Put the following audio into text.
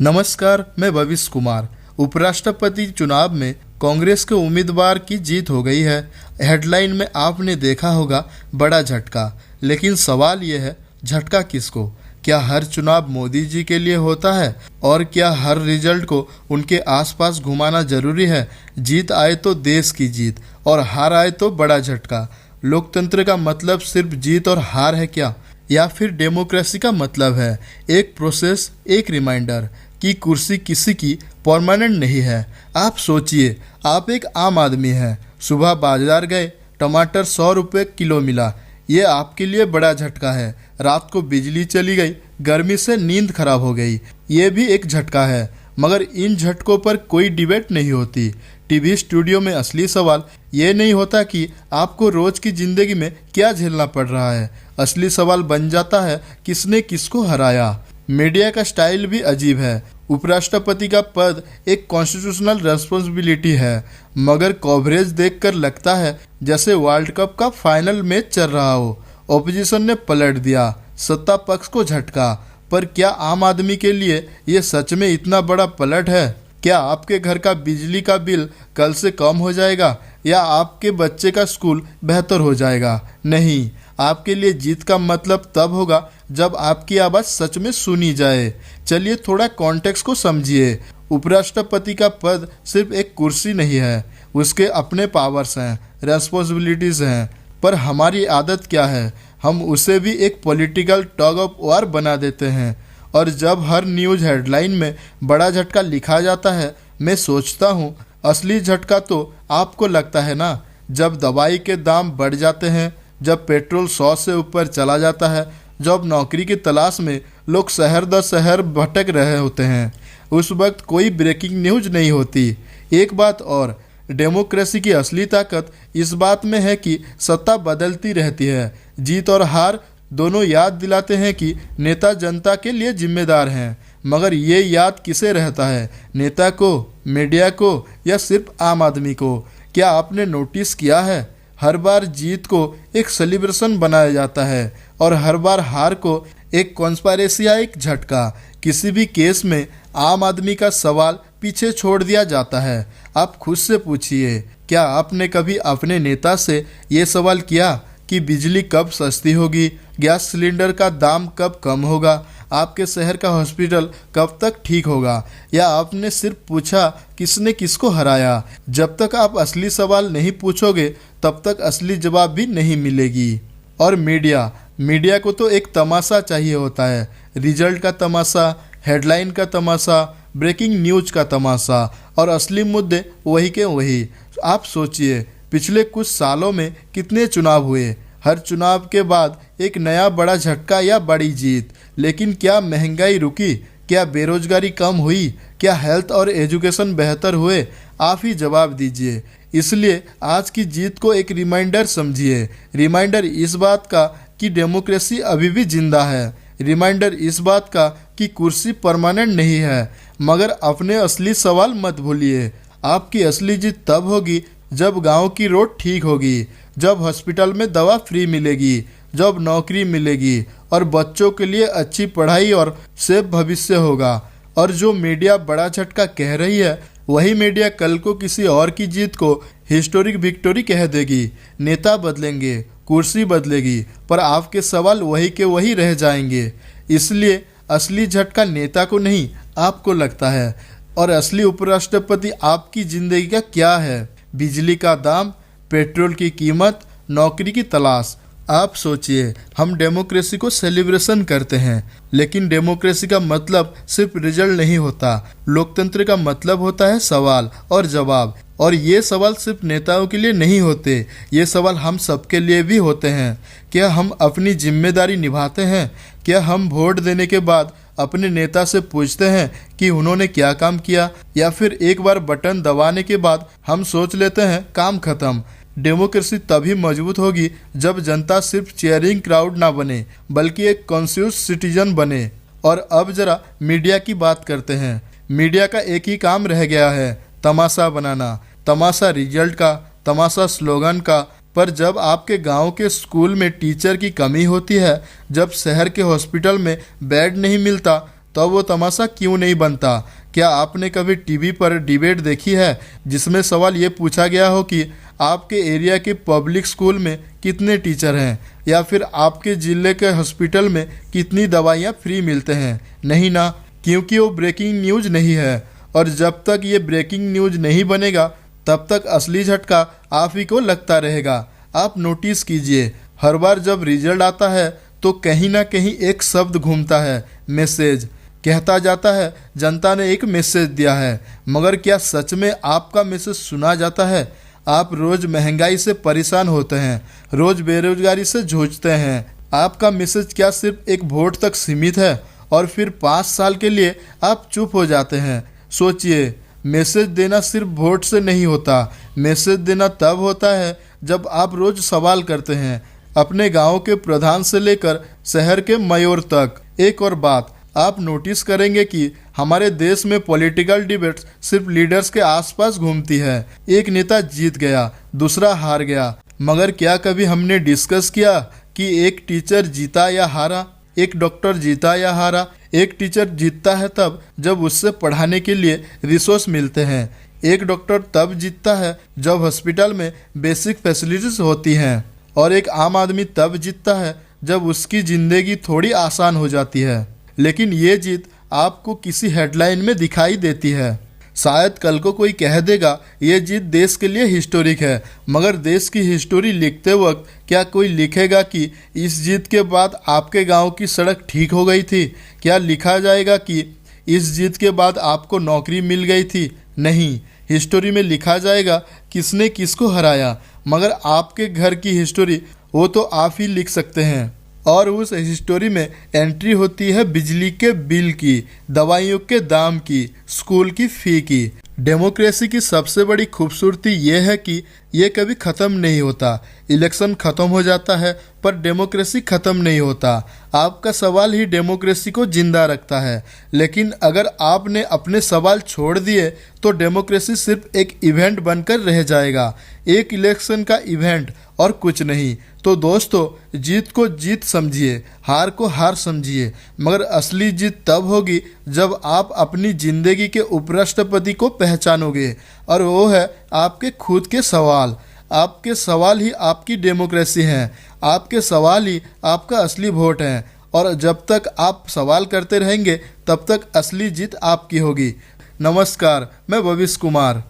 नमस्कार, मैं भविष्य कुमार। उपराष्ट्रपति चुनाव में कांग्रेस के उम्मीदवार की जीत हो गई है। हेडलाइन में आपने देखा होगा बड़ा झटका, लेकिन सवाल यह है झटका किसको? क्या हर चुनाव मोदी जी के लिए होता है? और क्या हर रिजल्ट को उनके आसपास घुमाना जरूरी है? जीत आए तो देश की जीत और हार आए तो बड़ा झटका। लोकतंत्र का मतलब सिर्फ जीत और हार है क्या? या फिर डेमोक्रेसी का मतलब है एक प्रोसेस, एक रिमाइंडर कि कुर्सी किसी की परमानेंट नहीं है। आप सोचिए, आप एक आम आदमी हैं, सुबह बाजार गए, टमाटर 100 रुपये किलो मिला, ये आपके लिए बड़ा झटका है। रात को बिजली चली गई, गर्मी से नींद खराब हो गई, ये भी एक झटका है। मगर इन झटकों पर कोई डिबेट नहीं होती। टीवी स्टूडियो में असली सवाल ये नहीं होता कि आपको रोज की जिंदगी में क्या झेलना पड़ रहा है। असली सवाल बन जाता है किसने किसको हराया। मीडिया का स्टाइल भी अजीब है। उपराष्ट्रपति का पद एक कॉन्स्टिट्यूशनल रेस्पॉन्सिबिलिटी है, मगर कवरेज देखकर लगता है जैसे वर्ल्ड कप का फाइनल मैच चल रहा हो। ऑपोजिशन ने पलट दिया, सत्ता पक्ष को झटका। पर क्या आम आदमी के लिए ये सच में इतना बड़ा पलट है? क्या आपके घर का बिजली का बिल कल से कम हो जाएगा या आपके बच्चे का स्कूल बेहतर हो जाएगा? नहीं, आपके लिए जीत का मतलब तब होगा जब आपकी आवाज़ सच में सुनी जाए। चलिए थोड़ा कॉन्टेक्स्ट को समझिए। उपराष्ट्रपति का पद सिर्फ एक कुर्सी नहीं है, उसके अपने पावर्स हैं, रेस्पॉन्सिबिलिटीज़ हैं। पर हमारी आदत क्या है? हम उसे भी एक पॉलिटिकल टग ऑफ वार बना देते हैं। और जब हर न्यूज़ हेडलाइन में बड़ा झटका लिखा जाता है, मैं सोचता हूँ असली झटका तो आपको लगता है ना, जब दवाई के दाम बढ़ जाते हैं, जब पेट्रोल 100 से ऊपर चला जाता है, जब नौकरी की तलाश में लोग शहर दर शहर भटक रहे होते हैं। उस वक्त कोई ब्रेकिंग न्यूज़ नहीं होती। एक बात और, डेमोक्रेसी की असली ताकत इस बात में है कि सत्ता बदलती रहती है। जीत और हार दोनों याद दिलाते हैं कि नेता जनता के लिए जिम्मेदार हैं। मगर ये याद किसे रहता है? नेता को, मीडिया को, या सिर्फ आम आदमी को? क्या आपने नोटिस किया है, हर बार जीत को एक सेलिब्रेशन बनाया जाता है और हर बार हार को एक कॉन्स्पिरेसी या एक झटका। किसी भी केस में आम आदमी का सवाल पीछे छोड़ दिया जाता है। आप खुद से पूछिए, क्या आपने कभी अपने नेता से ये सवाल किया कि बिजली कब सस्ती होगी, गैस सिलेंडर का दाम कब कम होगा, आपके शहर का हॉस्पिटल कब तक ठीक होगा? या आपने सिर्फ पूछा किसने किसको हराया? जब तक आप असली सवाल नहीं पूछोगे तब तक असली जवाब भी नहीं मिलेगी। और मीडिया को तो एक तमाशा चाहिए होता है, रिजल्ट का तमाशा, हेडलाइन का तमाशा, ब्रेकिंग न्यूज का तमाशा, और असली मुद्दे वही के वही। आप सोचिए, पिछले कुछ सालों में कितने चुनाव हुए? हर चुनाव के बाद एक नया बड़ा झटका या बड़ी जीत। लेकिन क्या महंगाई रुकी? क्या बेरोजगारी कम हुई? क्या हेल्थ और एजुकेशन बेहतर हुए? आप ही जवाब दीजिए। इसलिए आज की जीत को एक रिमाइंडर समझिए। रिमाइंडर इस बात का कि डेमोक्रेसी अभी भी जिंदा है। रिमाइंडर इस बात का कि कुर्सी परमानेंट नहीं है। मगर अपने असली सवाल मत भूलिए। आपकी असली जीत तब होगी जब गांव की रोड ठीक होगी, जब हॉस्पिटल में दवा फ्री मिलेगी, जब नौकरी मिलेगी और बच्चों के लिए अच्छी पढ़ाई और सेफ भविष्य होगा। और जो मीडिया बड़ा झटका कह रही है, वही मीडिया कल को किसी और की जीत को हिस्टोरिक विक्टोरी कह देगी। नेता बदलेंगे, कुर्सी बदलेगी, पर आपके सवाल वही के वही रह जाएंगे। इसलिए असली झटका नेता को नहीं, आपको लगता है। और असली उपराष्ट्रपति आपकी जिंदगी का क्या है? बिजली का दाम, पेट्रोल की कीमत, नौकरी की तलाश। आप सोचिए, हम डेमोक्रेसी को सेलिब्रेशन करते हैं, लेकिन डेमोक्रेसी का मतलब सिर्फ रिजल्ट नहीं होता। लोकतंत्र का मतलब होता है सवाल और जवाब। और ये सवाल सिर्फ नेताओं के लिए नहीं होते, ये सवाल हम सबके लिए भी होते हैं। क्या हम अपनी जिम्मेदारी निभाते हैं? क्या हम वोट देने के बाद अपने नेता से पूछते हैं कि उन्होंने क्या काम किया? या फिर एक बार बटन दबाने के बाद हम सोच लेते हैं काम खत्म? डेमोक्रेसी तभी मजबूत होगी जब जनता सिर्फ चेयरिंग क्राउड ना बने, बल्कि एक कॉन्शियस सिटीजन बने। और अब जरा मीडिया की बात करते हैं। मीडिया का एक ही काम रह गया है, तमाशा बनाना। तमाशा रिजल्ट का, तमाशा स्लोगन का। पर जब आपके गांव के स्कूल में टीचर की कमी होती है, जब शहर के हॉस्पिटल में बेड नहीं मिलता, तो वो तमाशा क्यों नहीं बनता। क्या आपने कभी टीवी पर डिबेट देखी है जिसमें सवाल ये पूछा गया हो कि आपके एरिया के पब्लिक स्कूल में कितने टीचर हैं, या फिर आपके ज़िले के हॉस्पिटल में कितनी दवाइयाँ फ्री मिलते हैं? नहीं ना, क्योंकि वो ब्रेकिंग न्यूज़ नहीं है। और जब तक ये ब्रेकिंग न्यूज़ नहीं बनेगा तब तक असली झटका आप ही को लगता रहेगा। आप नोटिस कीजिए, हर बार जब रिजल्ट आता है तो कहीं ना कहीं एक शब्द घूमता है, मैसेज। कहता जाता है जनता ने एक मैसेज दिया है, मगर क्या सच में आपका मैसेज सुना जाता है? आप रोज़ महंगाई से परेशान होते हैं, रोज़ बेरोजगारी से जूझते हैं। आपका मैसेज क्या सिर्फ एक वोट तक सीमित है और फिर 5 साल के लिए आप चुप हो जाते हैं? सोचिए, मैसेज देना सिर्फ वोट से नहीं होता। मैसेज देना तब होता है जब आप रोज़ सवाल करते हैं, अपने गांव के प्रधान से लेकर शहर के मेयर तक। एक और बात आप नोटिस करेंगे कि हमारे देश में पॉलिटिकल डिबेट सिर्फ लीडर्स के आसपास घूमती है। एक नेता जीत गया, दूसरा हार गया, मगर क्या कभी हमने डिस्कस किया कि एक टीचर जीता या हारा, एक डॉक्टर जीता या हारा? एक टीचर जीतता है तब जब उससे पढ़ाने के लिए रिसोर्स मिलते हैं। एक डॉक्टर तब जीतता है जब हॉस्पिटल में बेसिक फैसिलिटीज होती हैं, और एक आम आदमी तब जीतता है जब उसकी ज़िंदगी थोड़ी आसान हो जाती है। लेकिन ये जीत आपको किसी हेडलाइन में दिखाई देती है। शायद कल को कोई कह देगा ये जीत देश के लिए हिस्टोरिक है, मगर देश की हिस्टोरी लिखते वक्त क्या कोई लिखेगा कि इस जीत के बाद आपके गांव की सड़क ठीक हो गई थी? क्या लिखा जाएगा कि इस जीत के बाद आपको नौकरी मिल गई थी? नहीं, हिस्टोरी में लिखा जाएगा किसने किसको हराया। मगर आपके घर की हिस्टोरी वो तो आप ही लिख सकते हैं, और उस हिस्टोरी में एंट्री होती है बिजली के बिल की, दवाइयों के दाम की, स्कूल की फ़ी की। डेमोक्रेसी की सबसे बड़ी खूबसूरती ये है कि ये कभी ख़त्म नहीं होता। इलेक्शन ख़त्म हो जाता है पर डेमोक्रेसी ख़त्म नहीं होता। आपका सवाल ही डेमोक्रेसी को जिंदा रखता है। लेकिन अगर आपने अपने सवाल छोड़ दिए तो डेमोक्रेसी सिर्फ एक इवेंट बनकर रह जाएगा, एक इलेक्शन का इवेंट और कुछ नहीं। तो दोस्तों, जीत को जीत समझिए, हार को हार समझिए, मगर असली जीत तब होगी जब आप अपनी ज़िंदगी के उपराष्ट्रपति को पहचानोगे, और वो है आपके खुद के सवाल। आपके सवाल ही आपकी डेमोक्रेसी हैं, आपके सवाल ही आपका असली वोट है। और जब तक आप सवाल करते रहेंगे तब तक असली जीत आपकी होगी। नमस्कार, मैं भविष्य कुमार।